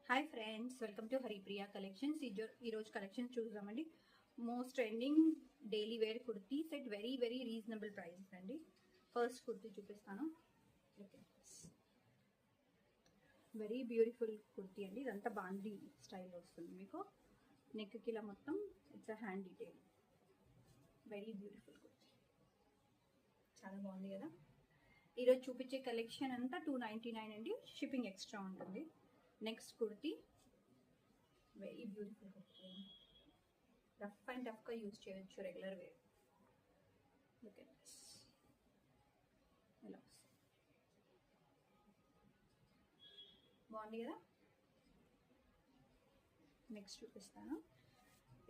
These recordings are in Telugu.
Hi friends, welcome to Haripriya collections. ఈరోజు కలెక్షన్ చూద్దామండి. Most trending daily wear kurti set, very very reasonable price అండి. ఫస్ట్ కుర్తీ చూపిస్తాను. వెరీ బ్యూటిఫుల్ కుర్తీ అండి. ఇదంతా బాండీ స్టైల్ వస్తుంది మీకు. నెక్కి ఇలా మొత్తం it's hand detail. Very beautiful kurti, చాలా బాగుంది కదా. ఈరోజు చూపించే కలెక్షన్ అంతా 299 అండి. షిప్పింగ్ ఎక్స్ట్రా ఉంటుంది. Next kurti very beautiful kurti, rough and టఫ్గా యూజ్ చేయొచ్చు regular wear. Look at this, ఇలా బాగుంది కదా. నెక్స్ట్ చూపిస్తాను.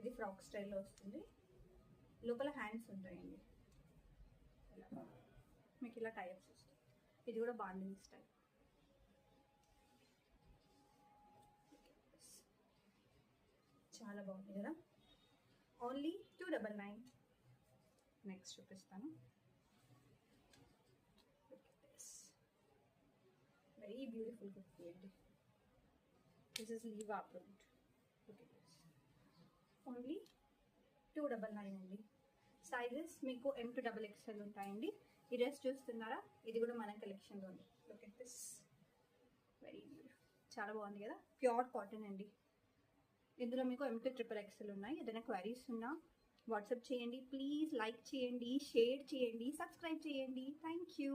ఇది ఫ్రాక్ స్టైల్లో వస్తుంది. లోపల హ్యాండ్స్ ఉంటాయండి. ఇలా మీకు ఇలా టైప్స్ వస్తాయి. ఇది కూడా బాండింగ్ స్టైల్. చాలా బాగుంది కదా. ఓన్లీ 299. నెక్స్ట్ చూపిస్తాను. వెరీ బ్యూటిఫుల్ కుర్తీ అండి. This is Liva print. Only 299 అండి. సైజెస్ మీకు M to XXL ఉంటాయండి. ఈ డ్రెస్ చూస్తున్నారా, ఇది కూడా మన కలెక్షన్లో ఉంది. Look at this, very beautiful, చాలా బాగుంది కదా. ప్యూర్ కాటన్ అండి. ఇందులో మీకు M to XXL ఉన్నాయి. ఏదైనా క్వైరీస్ ఉన్నా వాట్సాప్ చేయండి. ప్లీజ్ లైక్ చేయండి, షేర్ చేయండి, సబ్స్క్రైబ్ చేయండి. Thank you.